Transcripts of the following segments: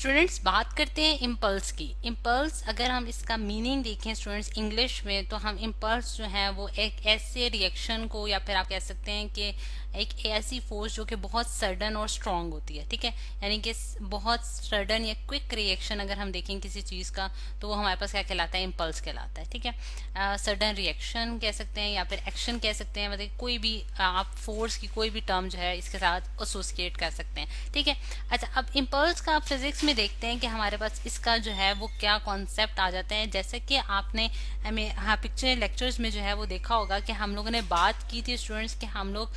Students बात करते हैं इम्पल्स की। इम्पल्स अगर हम इसका मीनिंग देखें स्टूडेंट्स इंग्लिश में, तो हम इम्पल्स जो है वो एक ऐसे रिएक्शन को, या फिर आप कह सकते हैं कि एक ऐसी फोर्स जो कि बहुत सडन और स्ट्रांग होती है, ठीक है। यानी कि बहुत सडन या क्विक रिएक्शन अगर हम देखें किसी चीज का, तो वो हमारे पास क्या कहलाता है, इम्पल्स कहलाता है, ठीक है। सडन रिएक्शन कह सकते हैं या फिर एक्शन कह सकते हैं, मतलब कोई भी आप फोर्स की कोई भी टर्म जो है इसके साथ एसोसिएट कर सकते हैं, ठीक है। अच्छा, अब इम्पल्स का आप फिजिक्स में देखते हैं कि हमारे पास इसका जो है वो क्या कॉन्सेप्ट आ जाता है। जैसे कि आपने हमें पिक्चर लेक्चर्स में जो है वो देखा होगा कि हम लोगों ने बात की थी स्टूडेंट्स कि हम लोग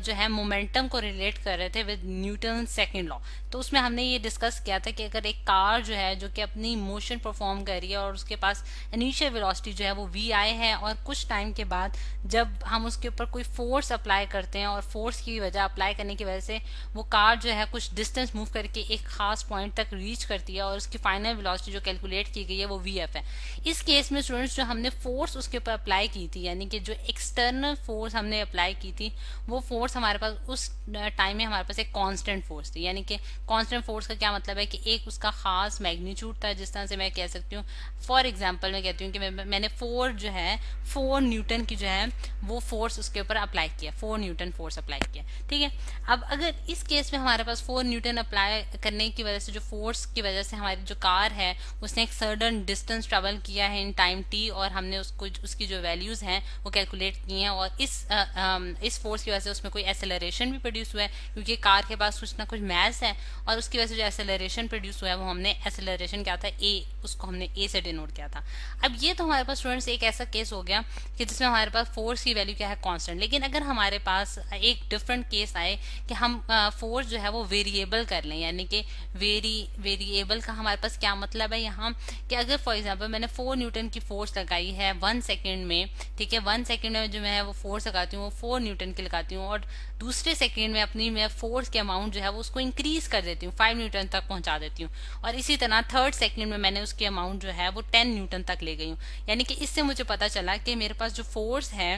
जो है मोमेंटम को रिलेट कर रहे थे विद न्यूटन सेकंड लॉ। तो उसमें हमने ये डिस्कस किया था कि अगर एक कार जो है जो कि अपनी मोशन परफॉर्म कर रही है और उसके पास इनिशियल वेलोसिटी जो है वो वी आई है, और कुछ टाइम के बाद जब हम उसके ऊपर कोई फोर्स अप्लाई करते हैं और फोर्स की वजह अप्लाई करने की वजह से वो कार जो है कुछ डिस्टेंस मूव करके एक खास पॉइंट तक रीच करती है और उसकी फाइनल वेलोसिटी जो कैलकुलेट की गई है वो वी एफ है। इस केस में स्टूडेंट्स जो हमने फोर्स उसके ऊपर अप्लाई की थी, यानी कि जो एक्सटर्नल फोर्स हमने अप्लाई की थी, वो फोर्स हमारे पास उस टाइम में हमारे पास एक कांस्टेंट फोर्स थी। यानी कि कांस्टेंट फोर्स का क्या मतलब है कि एक उसका खास मैग्नीट्यूड था। जिस तरह से मैं कह सकती हूँ, फॉर एग्जांपल मैं कहती हूँ कि मैंने 4 न्यूटन की जो है वो फोर्स उसके ऊपर अप्लाई किया, 4 न्यूटन फोर्स अप्लाई किया, ठीक है। अब अगर इस केस में हमारे पास 4 न्यूटन अप्लाई करने की वजह से, जो फोर्स की वजह से हमारी जो कार है उसने एक सर्टेन डिस्टेंस ट्रेवल किया है इन टाइम टी, और हमने उसको उसकी जो वैल्यूज हैं वो कैलकुलेट की हैं, और इस फोर्स की वजह से उसमें कोई एक्सेलरेशन भी प्रोड्यूस हुआ है, क्योंकि कार के पास कुछ ना कुछ मैस है, और उसकी वजह से जो एक्सेलरेशन प्रोड्यूस हुआ है वो हमने एक्सेलरेशन क्या था, ए, उसको हमने ए से डिनोट किया था। अब ये तो हमारे पास स्टूडेंट्स एक ऐसा केस हो गया कि जिसमें हमारे पास फोर्स की वैल्यू क्या है, कांस्टेंट। लेकिन अगर हमारे पास एक डिफरेंट केस आए कि हम फोर्स जो है वो वेरिएबल कर लें, यानी कि वेरिएबल का हमारे पास क्या मतलब है यहाँ, कि अगर फॉर एग्जांपल मैंने 4 न्यूटन की फोर्स लगाई है 1 सेकंड में, ठीक है, 1 सेकंड में जो मैं वो फोर्स लगाती हूँ वो 4 न्यूटन की लगाती हूँ, और दूसरे सेकंड में अपनी मैं फोर्स के अमाउंट जो है वो उसको इंक्रीज कर देती हूँ, 5 न्यूटन तक पहुंचा देती हूँ, और इसी तरह थर्ड सेकंड में मैंने उसकी अमाउंट जो है वो 10 न्यूटन तक ले गई हूँ। यानी कि इससे मुझे पता चला कि मेरे पास जो फोर्स है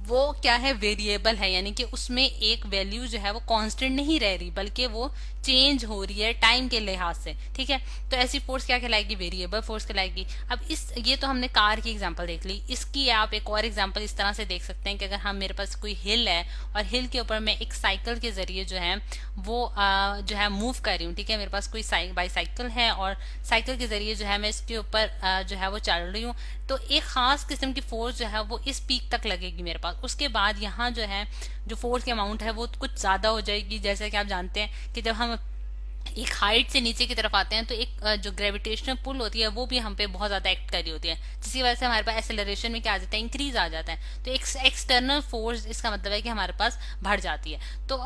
वो क्या है, वेरिएबल है, यानी कि उसमें एक वैल्यू जो है वो कांस्टेंट नहीं रह रही, बल्कि वो चेंज हो रही है टाइम के लिहाज से, ठीक है। तो ऐसी फोर्स क्या कहलाएगी, वेरिएबल फोर्स कहलाएगी। अब ये तो हमने कार की एग्जांपल देख ली। इसकी आप एक और एग्जांपल इस तरह से देख सकते हैं कि अगर हम मेरे पास कोई हिल है और हिल के ऊपर मैं एक साइकिल के जरिए जो है वो जो है मूव कर रही हूँ, ठीक है, मेरे पास कोई बाईसाइकिल है और साइकिल के जरिए जो है मैं इसके ऊपर जो है वो चल रही हूँ, तो एक खास किस्म की फोर्स जो है वो इस पीक तक लगेगी मेरे पास। उसके बाद यहाँ जो है जो फोर्स की अमाउंट है वो कुछ ज्यादा हो जाएगी। जैसे कि आप जानते हैं कि जब हम एक हाइट से नीचे की तरफ आते हैं तो एक जो ग्रेविटेशनल पुल होती है वो भी हम पे बहुत ज्यादा एक्ट कर रही होती है, जिसकी वजह से हमारे पास एक्सेलरेशन में क्या आ जाता है, इंक्रीज आ जाता है। तो एक एक्सटर्नल फोर्स, इसका मतलब है कि हमारे पास बढ़ जाती है। तो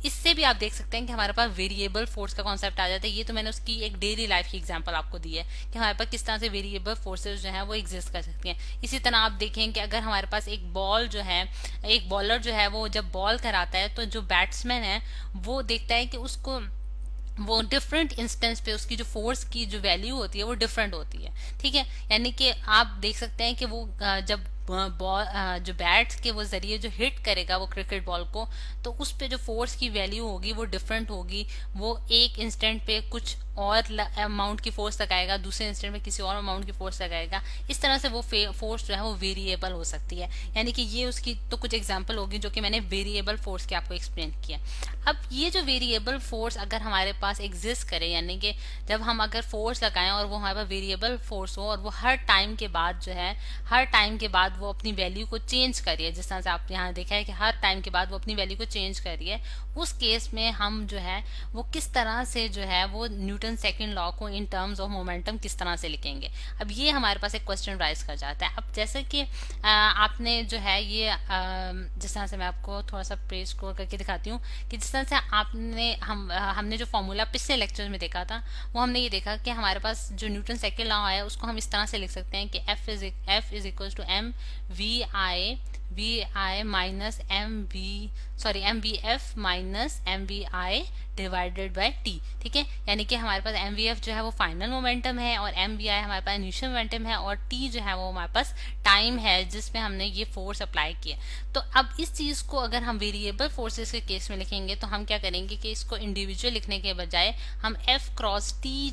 इससे भी आप देख सकते हैं कि हमारे पास वेरिएबल फोर्स का कॉन्सेप्ट आ जाता है। ये तो मैंने उसकी एक डेली लाइफ की एग्जांपल आपको दी है कि हमारे पास किस तरह से वेरिएबल फोर्सेस जो है वो एग्जिस्ट कर सकती हैं। इसी तरह आप देखें कि अगर हमारे पास एक बॉल जो है, एक बॉलर जो है वो जब बॉल कराता है तो जो बैट्समैन है वो देखता है कि उसको वो डिफरेंट इंस्टेंस पे उसकी जो फोर्स की जो वैल्यू होती है वो डिफरेंट होती है, ठीक है। यानी कि आप देख सकते हैं कि वो जब बॉल जो बैट्स के वो जरिए जो हिट करेगा वो क्रिकेट बॉल को, तो उस पे जो फोर्स की वैल्यू होगी वो डिफरेंट होगी। वो एक इंस्टेंट पे कुछ और अमाउंट की फोर्स लगाएगा, दूसरे इंस्टेंट में किसी और अमाउंट की फोर्स लगाएगा। इस तरह से वो फोर्स जो है वो वेरिएबल हो सकती है। यानी कि ये उसकी तो कुछ एग्जांपल होगी जो कि मैंने वेरिएबल फोर्स के आपको एक्सप्लेन किया। अब ये जो वेरिएबल फोर्स अगर हमारे पास एग्जिस्ट करे, यानी कि जब हम अगर फोर्स लगाएं और वो हमारे पास वेरिएबल फोर्स हो और वो हर टाइम के बाद जो है, हर टाइम के बाद वो अपनी वैल्यू को चेंज करिए, जिस तरह से आप यहाँ देखा है कि हर टाइम के बाद वो अपनी वैल्यू को चेंज करिए, उस केस में हम जो है वो किस तरह से जो है वो न्यूटन सेकंड लॉ को इन टर्म्स ऑफ मोमेंटम किस तरह से लिखेंगे। अब ये हमारे पास एक क्वेश्चन राइज कर जाता है। अब जैसे कि आपने जो है ये जिस तरह से मैं आपको थोड़ा सा प्रेस स्कोर करके दिखाती हूँ कि जिस तरह से हमने जो फॉर्मूला पिछले लेक्चर में देखा था वो हमने ये देखा कि हमारे पास जो न्यूटन सेकंड लॉ है उसको हम इस तरह से लिख सकते हैं कि F is equal to m v i minus M V F minus M we i divided by t. ठीक है, यानी कि हमारे पास एम वी एफ जो है वो फाइनल मोमेंटम है और एम वी आई हमारे पास इनिशियल मोमेंटम है और टी जो है वो हमारे पास टाइम है जिसमें हमने ये फोर्स अप्लाई किया। तो अब इस चीज को अगर हम वेरिएबल फोर्सेस के केस में लिखेंगे तो हम क्या करेंगे कि इसको इंडिविजुअल लिखने के बजाय हम एफ क्रॉस टी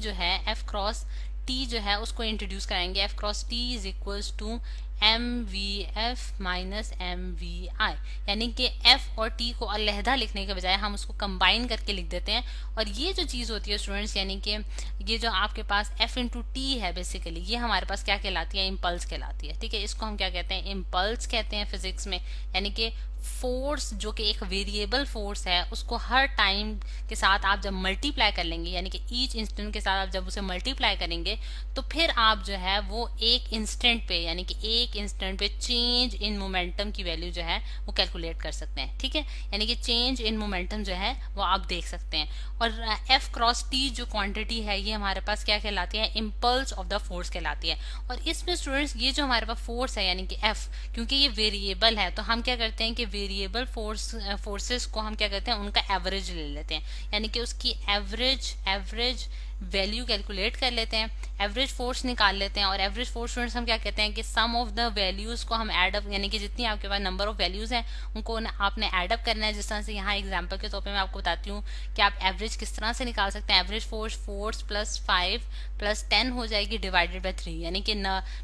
जो है उसको इंट्रोड्यूस कराएंगे। F cross T is equals to M V F minus M we I, यानी कि एफ और टी को अलहदा लिखने के बजाय हम उसको कंबाइन करके लिख देते हैं। और ये जो चीज़ होती है स्टूडेंट्स, यानी कि ये जो आपके पास एफ इंटू टी है बेसिकली, ये हमारे पास क्या कहलाती है, इम्पल्स कहलाती है। ठीक है, इसको हम क्या कहते हैं, इम्पल्स कहते हैं फिजिक्स में। यानी कि फोर्स जो कि एक वेरिएबल फोर्स है उसको हर टाइम के साथ आप जब मल्टीप्लाई कर लेंगे, यानी कि ईच इंस्टेंट के साथ आप जब उसे मल्टीप्लाई करेंगे तो फिर आप जो है वो एक इंस्टेंट पे, यानी कि एक इंस्टेंट पे चेंज इन मोमेंटम की वैल्यू जो है वो कैलकुलेट कर सकते हैं। ठीक है, यानी कि चेंज इन मोमेंटम जो है वो आप देख सकते हैं। और एफ क्रॉस टी जो क्वांटिटी है ये हमारे पास क्या कहलाती है, इम्पल्स ऑफ द फोर्स कहलाती है। और इसमें स्टूडेंट्स ये जो हमारे पास फोर्स है यानी कि एफ, क्योंकि ये वेरिएबल है तो हम क्या करते हैं कि वेरिएबल फोर्सेस को हम क्या करते हैं, उनका एवरेज ले लेते हैं, यानी कि उसकी एवरेज वैल्यू कैलकुलेट कर लेते हैं, एवरेज फोर्स निकाल लेते हैं। और एवरेज फोर्स स्टूडेंट्स हम क्या कहते हैं कि सम ऑफ द वैल्यूज को हम एड अप, यानी कि जितनी आपके पास नंबर ऑफ वैल्यूज हैं उनको आपने एड अप करना है। जिस तरह से यहाँ एग्जांपल के तौर पे मैं आपको बताती हूँ कि आप एवरेज किस तरह से निकाल सकते हैं। एवरेज फोर्स प्लस 5 प्लस 10 हो जाएगी डिवाइडेड बाय 3, यानी कि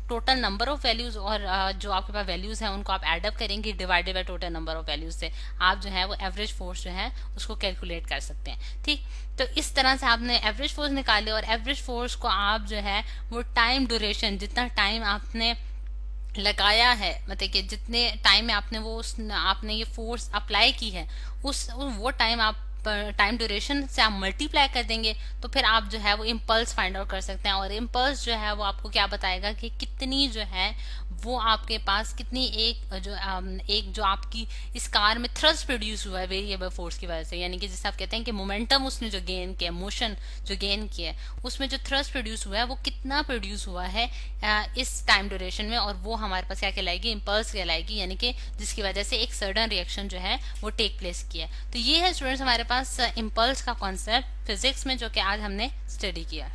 टोटल नंबर ऑफ वैल्यूज और जो आपके पास वैल्यूज हैं उनको आप एड अप करेंगे divided by total number of values से आप जो है वो एवरेज फोर्स जो है उसको कैलकुलेट कर सकते हैं। ठीक, तो इस तरह से आपने एवरेज फोर्स निकाले और एवरेज फोर्स को आप जो है वो टाइम ड्यूरेशन, जितना टाइम आपने लगाया है, मतलब कि जितने टाइम में आपने ये फोर्स अप्लाई की है वो टाइम आप टाइम ड्यूरेशन से आप मल्टीप्लाई कर देंगे तो फिर आप जो है वो इम्पल्स फाइंड आउट कर सकते हैं। और इम्पल्स जो है वो आपको क्या बताएगा कि कितनी जो है वो आपके पास कितनी एक जो आपकी इस कार में थ्रस्ट प्रोड्यूस हुआ है वेरिएबल फोर्स की वजह से, यानी कि जैसे आप कहते हैं कि मोमेंटम उसने जो गेन किया, मोशन जो गेन किया है उसमें जो थ्रस्ट प्रोड्यूस हुआ है वो कितना प्रोड्यूस हुआ है इस टाइम ड्यूरेशन में, और वो हमारे पास क्या कहलाएगी, इम्पल्स कहलाएगी, यानी कि जिसकी वजह से एक सडन रिएक्शन जो है वो टेक प्लेस किया। तो ये है स्टूडेंट्स हमारे पास इम्पल्स का कॉन्सेप्ट फिजिक्स में जो कि आज हमने स्टडी किया।